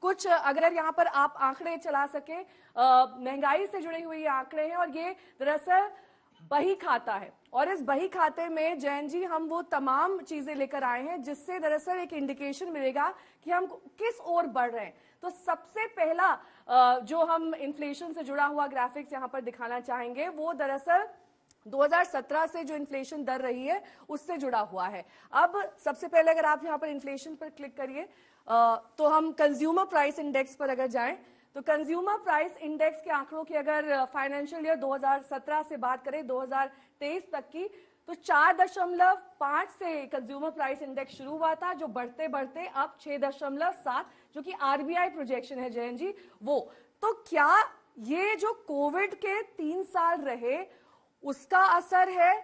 कुछ अगर यहाँ पर आप आंकड़े चला सके, महंगाई से जुड़े हुए ये आंकड़े हैं और ये दरअसल बही खाता है और इस बही खाते में जैन जी हम वो तमाम चीजें लेकर आए हैं जिससे दरअसल एक इंडिकेशन मिलेगा कि हम किस ओर बढ़ रहे हैं। तो सबसे पहला जो हम इन्फ्लेशन से जुड़ा हुआ ग्राफिक्स यहाँ पर दिखाना चाहेंगे वो दरअसल 2017 से जो इन्फ्लेशन दर रही है उससे जुड़ा हुआ है। अब सबसे पहले अगर आप यहाँ पर इन्फ्लेशन पर क्लिक करिए तो हम कंज्यूमर प्राइस इंडेक्स पर अगर जाएं तो कंज्यूमर प्राइस इंडेक्स के आंकड़ों की अगर फाइनेंशियल ईयर 2017 से बात करें 2023 तक की, तो 4.5 से कंज्यूमर प्राइस इंडेक्स शुरू हुआ था, जो बढ़ते बढ़ते अब 6.7, जो कि आरबीआई प्रोजेक्शन है जयंत जी वो। तो क्या ये जो कोविड के 3 साल रहे उसका असर है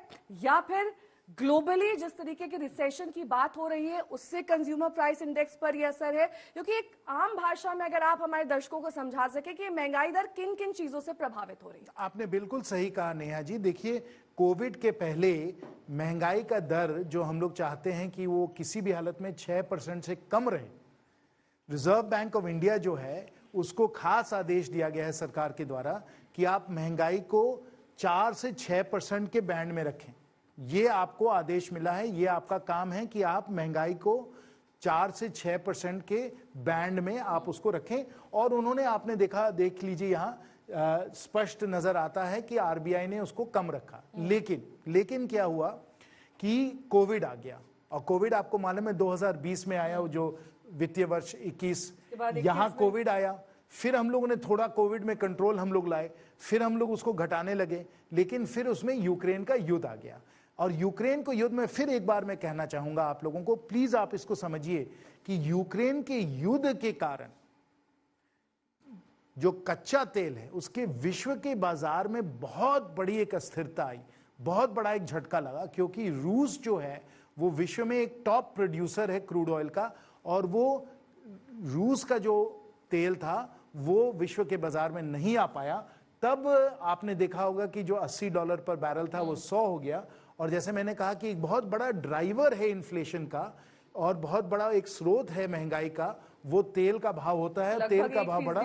या फिर ग्लोबली जिस तरीके के रिसेशन की बात हो रही है उससे कंज्यूमर प्राइस इंडेक्स पर यह असर है? क्योंकि एक आम भाषा में अगर आप हमारे दर्शकों को समझा सके कि महंगाई दर किन किन चीजों से प्रभावित हो रही है। आपने बिल्कुल सही कहा नेहा जी। देखिए, कोविड के पहले महंगाई का दर जो हम लोग चाहते हैं कि वो किसी भी हालत में 6% से कम रहे, रिजर्व बैंक ऑफ इंडिया जो है उसको खास आदेश दिया गया है सरकार के द्वारा कि आप महंगाई को 4 से 6% के बैंड में रखें। ये आपको आदेश मिला है, ये आपका काम है कि आप महंगाई को 4 से 6% के बैंड में आप उसको रखें। और उन्होंने, आपने देख लीजिए यहाँ स्पष्ट नजर आता है कि आरबीआई ने उसको कम रखा। लेकिन क्या हुआ कि कोविड आ गया, और कोविड आपको मालूम है 2020 में आया, जो वित्तीय वर्ष 21 यहाँ कोविड आया। फिर हम लोगों ने थोड़ा कोविड में कंट्रोल हम लोग लाए, फिर हम लोग उसको घटाने लगे, लेकिन फिर उसमें यूक्रेन का युद्ध आ गया। और यूक्रेन को युद्ध में फिर एक बार मैं कहना चाहूंगा आप लोगों को, प्लीज आप इसको समझिए कि यूक्रेन के युद्ध के कारण जो कच्चा तेल है उसके विश्व के बाजार में बहुत बड़ी एक अस्थिरता आई, बहुत बड़ा एक झटका लगा, क्योंकि रूस जो है वो विश्व में एक टॉप प्रोड्यूसर है क्रूड ऑयल का, और वो रूस का जो तेल था वो विश्व के बाजार में नहीं आ पाया। तब आपने देखा होगा कि जो $80 पर बैरल था वो 100 हो गया। और जैसे मैंने कहा कि एक बहुत बड़ा ड्राइवर है इन्फ्लेशन का और बहुत बड़ा एक स्रोत है महंगाई का, वो तेल का भाव होता है। तेल का भाव बढ़ा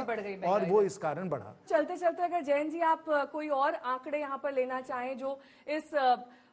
और वो इस कारण बढ़ा। चलते चलते अगर जैन जी आप कोई और आंकड़े यहाँ पर लेना चाहें जो इस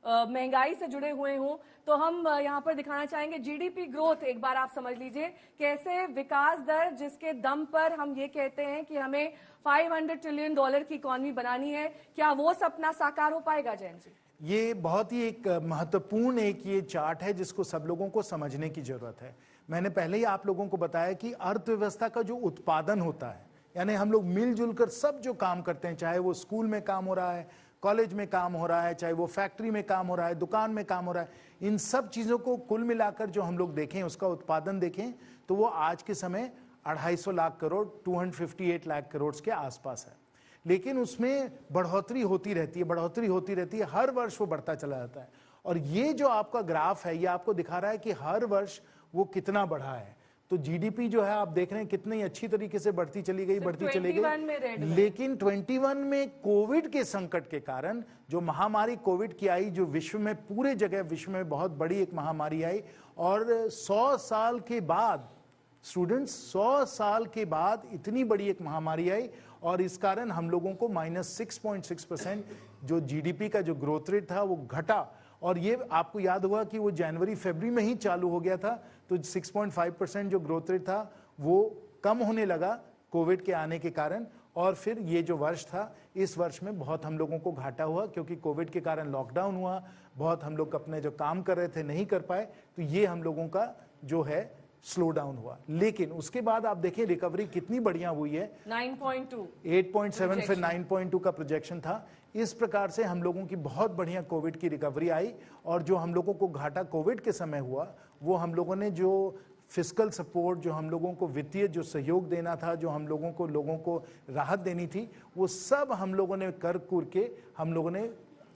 महंगाई से जुड़े हुए हों, तो हम यहाँ पर दिखाना चाहेंगे जीडीपी ग्रोथ। एक बार आप समझ लीजिए कैसे विकास दर जिसके दम पर हम ये कहते हैं कि हमें $500 ट्रिलियन की इकोनॉमी बनानी है, क्या वो सपना साकार हो पाएगा जैन जी? ये बहुत ही एक महत्वपूर्ण एक ये चार्ट है जिसको सब लोगों को समझने की जरूरत है। मैंने पहले ही आप लोगों को बताया कि अर्थव्यवस्था का जो उत्पादन होता है, यानी हम लोग मिलजुल कर सब जो काम करते हैं, चाहे वो स्कूल में काम हो रहा है, कॉलेज में काम हो रहा है, चाहे वो फैक्ट्री में काम हो रहा है, दुकान में काम हो रहा है, इन सब चीजों को कुल मिलाकर जो हम लोग देखें, उसका उत्पादन देखें, तो वो आज के समय 250 लाख करोड़ 258 लाख करोड़ के आसपास है। लेकिन उसमें बढ़ोतरी होती रहती है, हर वर्ष वो बढ़ता चला जाता है। और ये जो आपका ग्राफ है ये आपको दिखा रहा है कि हर वर्ष वो कितना बढ़ा है। तो जीडीपी जो है आप देख रहे हैं कितनी अच्छी तरीके से बढ़ती चली गई। लेकिन 21 में कोविड के संकट के कारण जो महामारी कोविड की आई, जो विश्व में पूरे जगह विश्व में बहुत बड़ी एक महामारी आई, और 100 साल के बाद स्टूडेंट्स 100 साल के बाद इतनी बड़ी एक महामारी आई, और इस कारण हम लोगों को -6.6% जो जीडीपी का जो ग्रोथ रेट था वो घटा। और ये आपको याद होगा कि वो जनवरी फरवरी में ही चालू हो गया था, तो 6.5% जो ग्रोथ रेट था वो कम होने लगा कोविड के आने के कारण। और फिर ये जो वर्ष था, इस वर्ष में बहुत हम लोगों को घाटा हुआ, क्योंकि कोविड के कारण लॉकडाउन हुआ, बहुत हम लोग अपने जो काम कर रहे थे नहीं कर पाए, तो ये हम लोगों का जो है स्लो डाउन हुआ। लेकिन उसके बाद आप देखें रिकवरी कितनी बढ़िया हुई है, 9.2 8.7 फिर 9.2 का प्रोजेक्शन था। इस प्रकार से हम लोगों की बहुत बढ़िया कोविड की रिकवरी आई। और जो हम लोगों को घाटा कोविड के समय हुआ, वो हम लोगों ने जो फिस्कल सपोर्ट, जो हम लोगों को वित्तीय जो सहयोग देना था, जो हम लोगों को राहत देनी थी, वो सब हम लोगों ने कर के हम लोगों ने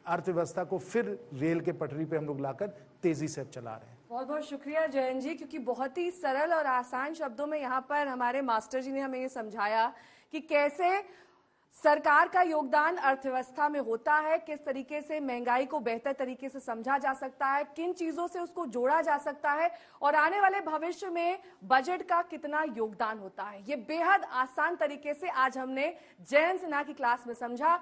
अर्थव्यवस्था को फिर रेल के पटरी पे हम लोग लाकर तेजी से अब चला रहे हैं। बहुत बहुत शुक्रिया जयंत जी, क्योंकि बहुत ही सरल और आसान शब्दों में यहाँ पर हमारे मास्टर जी ने हमें ये समझाया कि कैसे सरकार का योगदान अर्थव्यवस्था में होता है, किस तरीके से महंगाई को बेहतर तरीके से समझा जा सकता है, किन चीजों से उसको जोड़ा जा सकता है और आने वाले भविष्य में बजट का कितना योगदान होता है, ये बेहद आसान तरीके से आज हमने जयंत सिन्हा की क्लास में समझा।